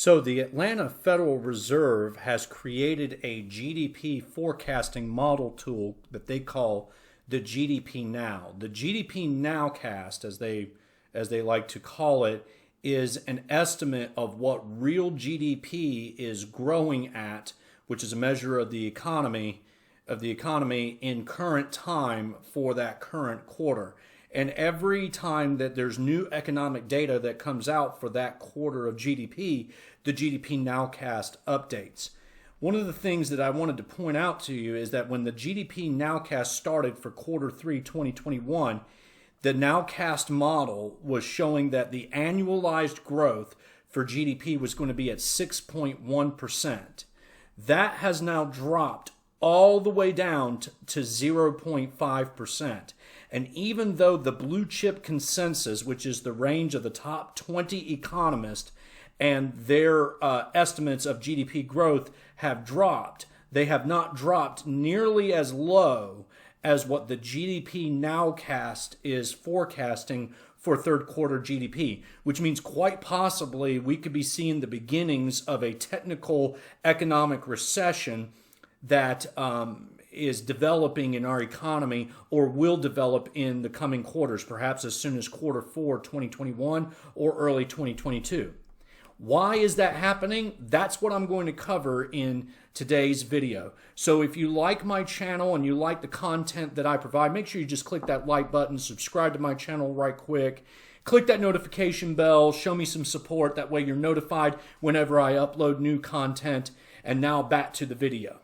So the Atlanta Federal Reserve has created a GDP forecasting model tool that they call the GDP Now. The GDP Nowcast, as they like to call it, is an estimate of what real GDP is growing at, which is a measure of the economy in current time for that current quarter. And every time that there's new economic data that comes out for that quarter of GDP, the GDP Nowcast updates. One of the things that I wanted to point out to you is that when the GDP Nowcast started for quarter 3 2021, the Nowcast model was showing that the annualized growth for GDP was going to be at 6.1%. That has now dropped all the way down to 0.5%. And even though the blue chip consensus, which is the range of the top 20 economists and their estimates of GDP growth have dropped, they have not dropped nearly as low as what the GDP Nowcast is forecasting for third quarter GDP, which means quite possibly we could be seeing the beginnings of a technical economic recession that is developing in our economy or will develop in the coming quarters, perhaps as soon as quarter 4 2021 or early 2022. Why is that happening? That's what I'm going to cover in today's video. So if you like my channel and you like the content that I provide, make sure you just click that like button, subscribe to my channel right quick, click that notification bell, show me some support. That way you're notified whenever I upload new content. And now back to the video.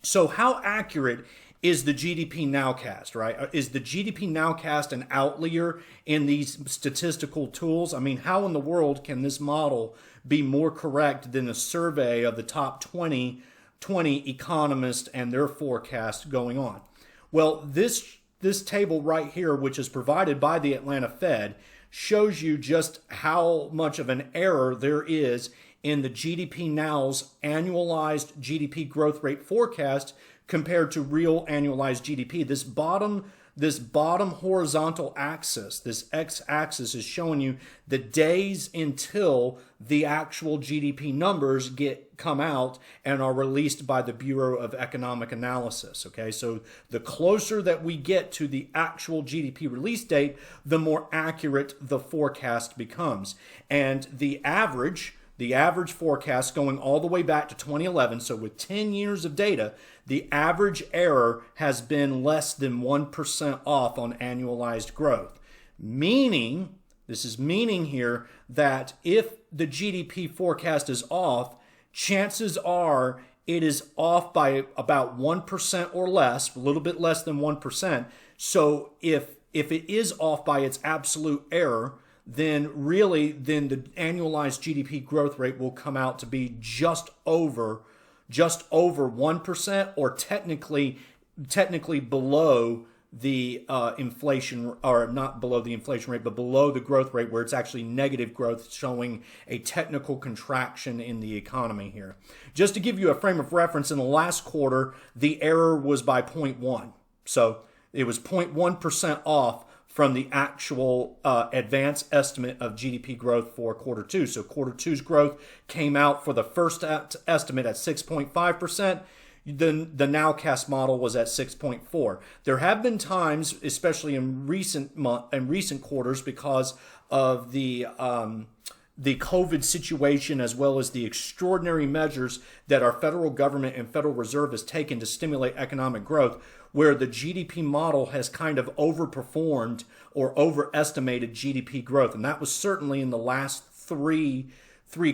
So how accurate is the GDP Nowcast, right? Is the GDP Nowcast an outlier in these statistical tools? I mean, how in the world can this model be more correct than a survey of the top 20 economists and their forecast going on? Well, this table right here, which is provided by the Atlanta Fed, shows you just how much of an error there is in the GDP Now's annualized GDP growth rate forecast compared to real annualized GDP. This bottom horizontal axis, this x-axis, is showing you the days until the actual GDP numbers come out and are released by the Bureau of Economic Analysis. Okay, so the closer that we get to the actual GDP release date, the more accurate the forecast becomes. And the average forecast going all the way back to 2011, so with 10 years of data, the average error has been less than 1% off on annualized growth. Meaning here that if the GDP forecast is off, chances are it is off by about 1% or less, a little bit less than 1%. So if it is off by its absolute error, then the annualized GDP growth rate will come out to be just over 1%, or technically below the inflation, or not below the inflation rate, but below the growth rate, where it's actually negative growth, showing a technical contraction in the economy here. Just to give you a frame of reference, in the last quarter, the error was by 0.1. So it was 0.1% off from the actual advanced estimate of GDP growth for quarter 2. So quarter 2's growth came out for the first estimate at 6.5%. The Nowcast model was at 6.4. There have been times, especially in recent quarters, because of the COVID situation, as well as the extraordinary measures that our federal government and Federal Reserve has taken to stimulate economic growth, where the GDP model has kind of overperformed or overestimated GDP growth. And that was certainly in the last three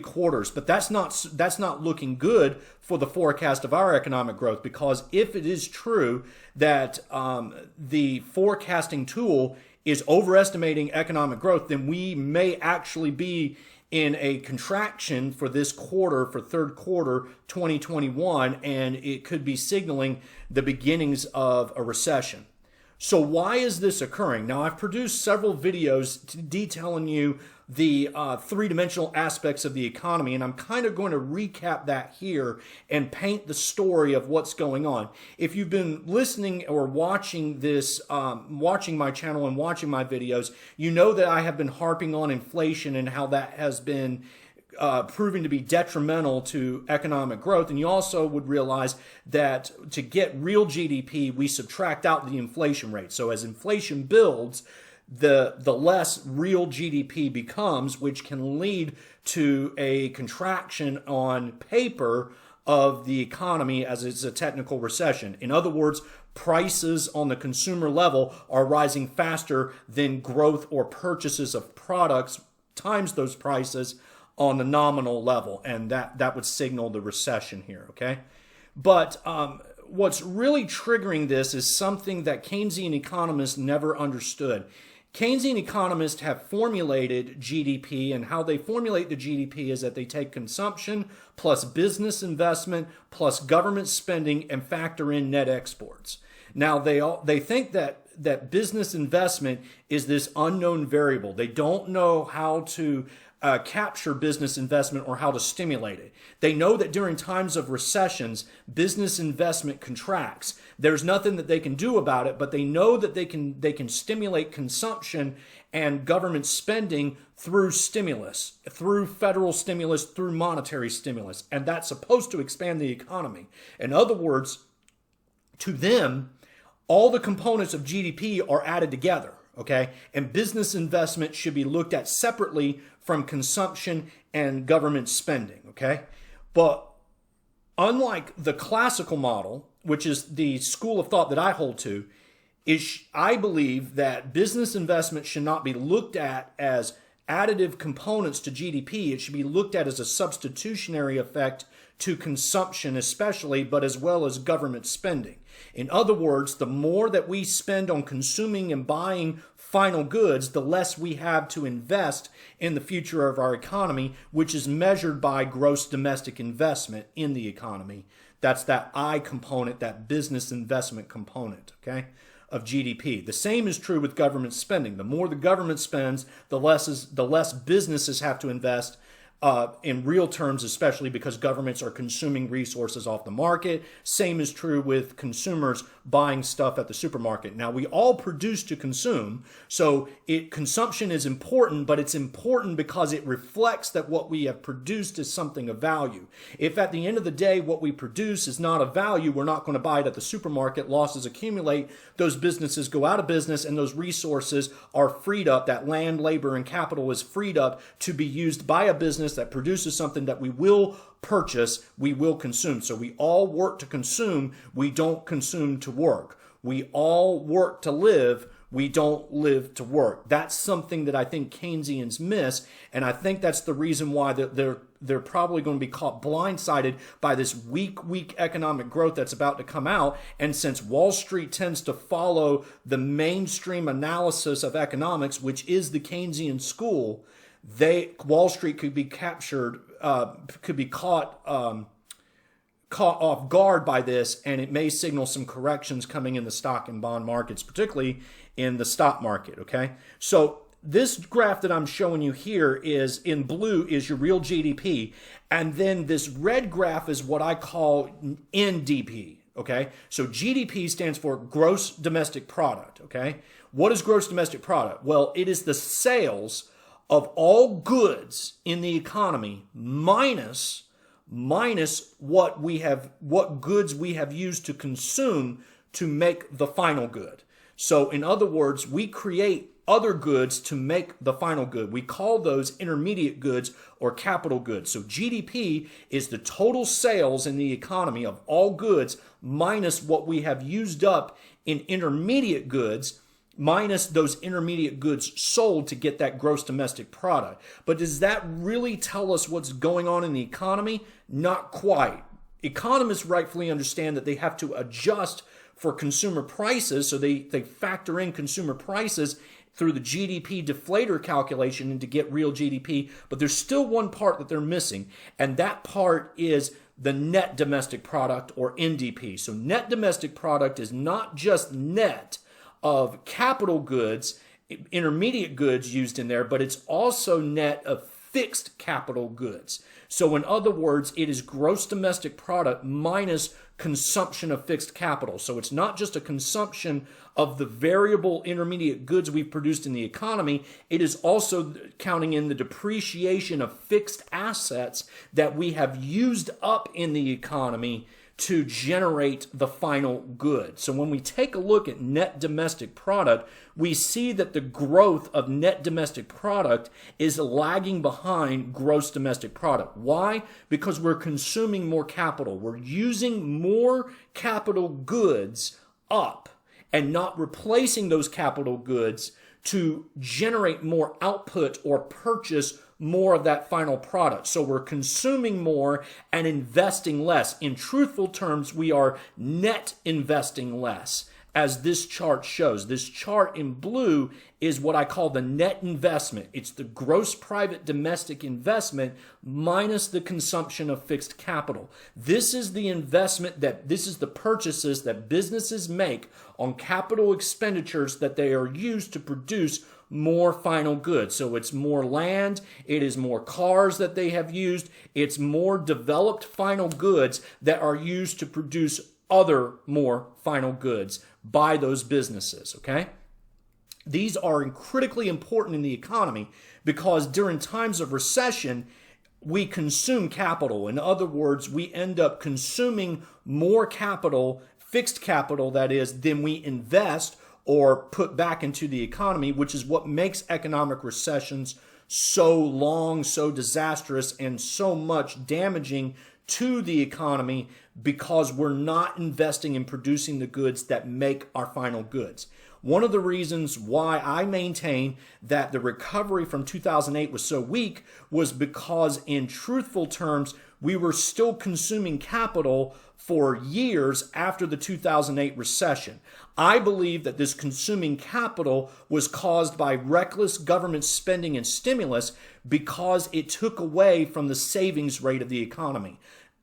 quarters. But that's not looking good for the forecast of our economic growth, because if it is true that the forecasting tool is overestimating economic growth, then we may actually be in a contraction for this quarter, for third quarter 2021, and it could be signaling the beginnings of a recession. So why is this occurring? Now, I've produced several videos detailing you the three-dimensional aspects of the economy, and I'm kind of going to recap that here and paint the story of what's going on. If you've been listening or watching this, watching my channel and watching my videos, you know that I have been harping on inflation and how that has been proving to be detrimental to economic growth. And you also would realize that to get real GDP, we subtract out the inflation rate. So as inflation builds, the less real GDP becomes, which can lead to a contraction on paper of the economy as it's a technical recession. In other words, prices on the consumer level are rising faster than growth or purchases of products times those prices on the nominal level, and that would signal the recession here, okay? But what's really triggering this is something that Keynesian economists never understood. Keynesian economists have formulated GDP, and how they formulate the GDP is that they take consumption plus business investment plus government spending and factor in net exports. Now, they think that business investment is this unknown variable. They don't know how to capture business investment or how to stimulate it. They know that during times of recessions, business investment contracts. There's nothing that they can do about it, but they know that they can stimulate consumption and government spending through stimulus, through federal stimulus, through monetary stimulus, and that's supposed to expand the economy. In other words, to them, all the components of GDP are added together. Okay, and business investment should be looked at separately from consumption and government spending. Okay, but unlike the classical model, which is the school of thought that I hold to, I believe that business investment should not be looked at as additive components to GDP. It should be looked at as a substitutionary effect to consumption especially, but as well as government spending. In other words, the more that we spend on consuming and buying final goods, the less we have to invest in the future of our economy, which is measured by gross domestic investment in the economy. That's that I component, that business investment component, okay, of GDP. The same is true with government spending. The more the government spends, the less businesses have to invest in real terms, especially because governments are consuming resources off the market. Same is true with consumers buying stuff at the supermarket. Now, we all produce to consume, so consumption is important, but it's important because it reflects that what we have produced is something of value. If at the end of the day what we produce is not of value, we're not going to buy it at the supermarket. Losses accumulate, those businesses go out of business, and those resources are freed up. That land, labor, and capital is freed up to be used by a business that produces something that we will purchase, we will consume. So we all work to consume, we don't consume to work. We all work to live, we don't live to work. That's something that I think Keynesians miss, and I think that's the reason why they're probably going to be caught blindsided by this weak economic growth that's about to come out. And since Wall Street tends to follow the mainstream analysis of economics, which is the Keynesian school, Wall Street could be captured, could be caught off guard by this, and it may signal some corrections coming in the stock and bond markets, particularly in the stock market. Okay, so this graph that I'm showing you here is in blue is your real GDP, and then this red graph is what I call NDP. Okay, so GDP stands for gross domestic product. Okay, what is gross domestic product? Well, it is the sales of all goods in the economy minus what goods we have used to consume to make the final good. So in other words, we create other goods to make the final good. We call those intermediate goods or capital goods. So GDP is the total sales in the economy of all goods minus what we have used up in intermediate goods, minus those intermediate goods sold to get that gross domestic product. But does that really tell us what's going on in the economy? Not quite. Economists rightfully understand that they have to adjust for consumer prices, so they factor in consumer prices through the GDP deflator calculation and to get real GDP. But there's still one part that they're missing, and that part is the net domestic product, or NDP. So net domestic product is not just net of capital goods, intermediate goods used in there, but it's also net of fixed capital goods. So in other words, it is gross domestic product minus consumption of fixed capital. So it's not just a consumption of the variable intermediate goods we've produced in the economy, it is also counting in the depreciation of fixed assets that we have used up in the economy to generate the final good. So when we take a look at net domestic product, we see that the growth of net domestic product is lagging behind gross domestic product. Why? Because we're consuming more capital. We're using more capital goods up and not replacing those capital goods to generate more output or purchase more of that final product. So we're consuming more and investing less. In truthful terms, we are net investing less, as this chart shows. This chart in blue is what I call the net investment. It's the gross private domestic investment minus the consumption of fixed capital. This is the investment this is the purchases that businesses make on capital expenditures that they are used to produce more final goods. So it's more land, it is more cars that they have used, it's more developed final goods that are used to produce other more final goods by those businesses, okay? These are critically important in the economy because during times of recession, we consume capital. In other words, we end up consuming more capital, fixed capital that is, than we invest or put back into the economy, which is what makes economic recessions so long, so disastrous, and so much damaging to the economy because we're not investing in producing the goods that make our final goods. One of the reasons why I maintain that the recovery from 2008 was so weak was because, in truthful terms, we were still consuming capital for years after the 2008 recession. I believe that this consuming capital was caused by reckless government spending and stimulus because it took away from the savings rate of the economy.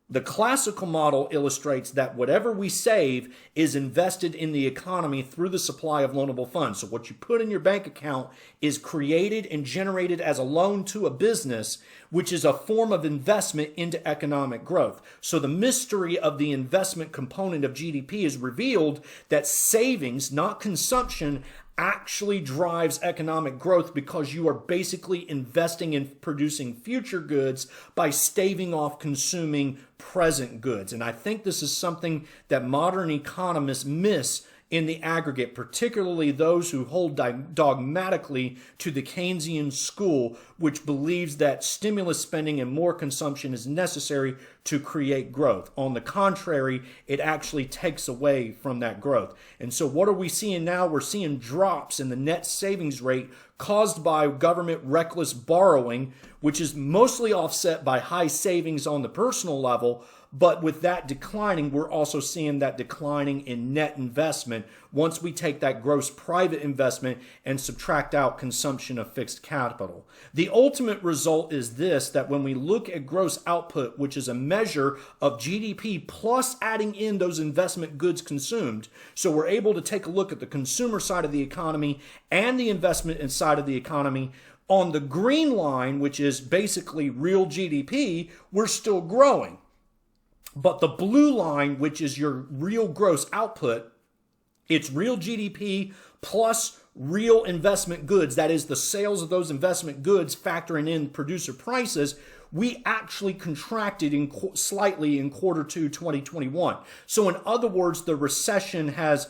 The classical model illustrates that whatever we save is invested in the economy through the supply of loanable funds. So what you put in your bank account is created and generated as a loan to a business, which is a form of investment into economic growth. So the mystery of the investment component of GDP is revealed that savings, not consumption, actually drives economic growth because you are basically investing in producing future goods by staving off consuming present goods. And I think this is something that modern economists miss in the aggregate, particularly those who hold dogmatically to the Keynesian school, which believes that stimulus spending and more consumption is necessary to create growth. On the contrary, it actually takes away from that growth. And so what are we seeing now? We're seeing drops in the net savings rate caused by government reckless borrowing, which is mostly offset by high savings on the personal level. But with that declining, we're also seeing that declining in net investment once we take that gross private investment and subtract out consumption of fixed capital. The ultimate result is this, that when we look at gross output, which is a measure of GDP plus adding in those investment goods consumed, so we're able to take a look at the consumer side of the economy and the investment side of the economy. On the green line, which is basically real GDP, we're still growing. But the blue line, which is your real gross output, it's real GDP plus real investment goods. That is the sales of those investment goods factoring in producer prices. We actually contracted slightly in Q2 2021. So in other words, the recession has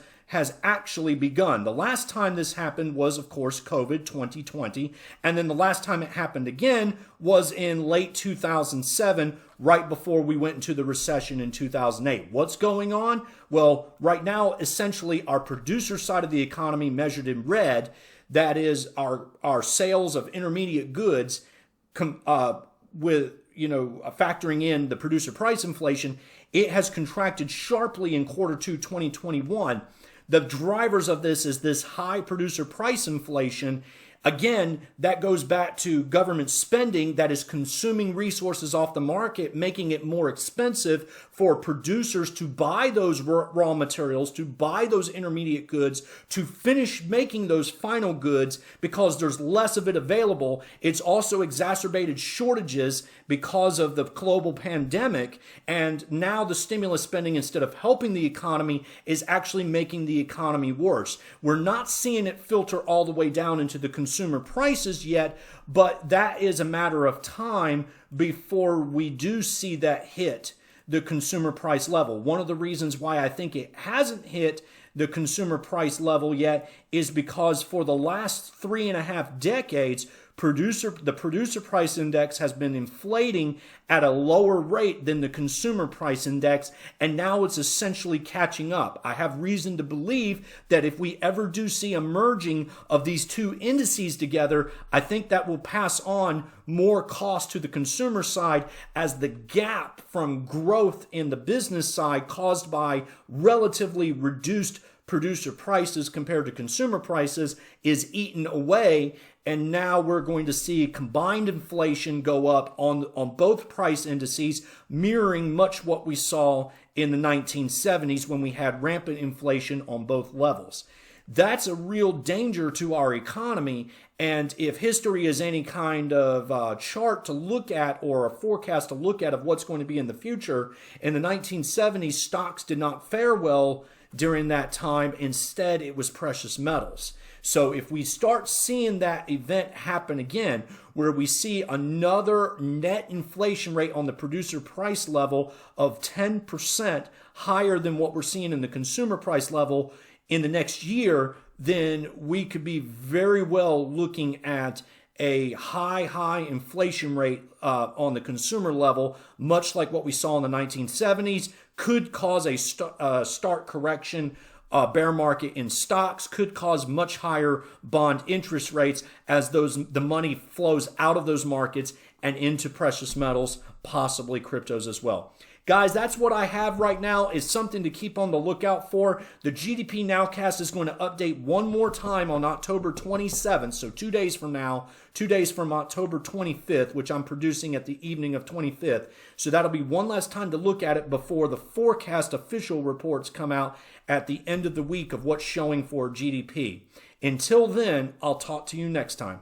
actually begun. The last time this happened was, of course, COVID 2020. And then the last time it happened again was in late 2007, right before we went into the recession in 2008. What's going on? Well, right now, essentially, our producer side of the economy measured in red, that is our sales of intermediate goods with, factoring in the producer price inflation, it has contracted sharply in Q2 2021. The drivers of this is this high producer price inflation Again, that goes back to government spending that is consuming resources off the market, making it more expensive for producers to buy those raw materials, to buy those intermediate goods, to finish making those final goods because there's less of it available. It's also exacerbated shortages because of the global pandemic. And now the stimulus spending, instead of helping the economy, is actually making the economy worse. We're not seeing it filter all the way down into the consumer prices yet, but that is a matter of time before we do see that hit the consumer price level. One of the reasons why I think it hasn't hit the consumer price level yet is because for the last 3.5 decades, the producer price index has been inflating at a lower rate than the consumer price index, and now it's essentially catching up. I have reason to believe that if we ever do see a merging of these two indices together, I think that will pass on more cost to the consumer side, as the gap from growth in the business side caused by relatively reduced producer prices compared to consumer prices is eaten away. And now we're going to see combined inflation go up on both price indices, mirroring much what we saw in the 1970s when we had rampant inflation on both levels. That's a real danger to our economy. And if history is any kind of chart to look at or a forecast to look at of what's going to be in the future, in the 1970s, stocks did not fare well during that time. Instead, it was precious metals. So if we start seeing that event happen again, where we see another net inflation rate on the producer price level of 10% higher than what we're seeing in the consumer price level in the next year, then we could be very well looking at a high inflation rate on the consumer level, much like what we saw in the 1970s, could cause a stark correction. Bear market in stocks, could cause much higher bond interest rates as the money flows out of those markets and into precious metals, possibly cryptos as well. Guys, that's what I have right now. Is something to keep on the lookout for. The GDP Nowcast is going to update one more time on October 27th, so 2 days from now, 2 days from October 25th, which I'm producing at the evening of 25th. So that'll be one last time to look at it before the forecast official reports come out at the end of the week of what's showing for GDP. Until then, I'll talk to you next time.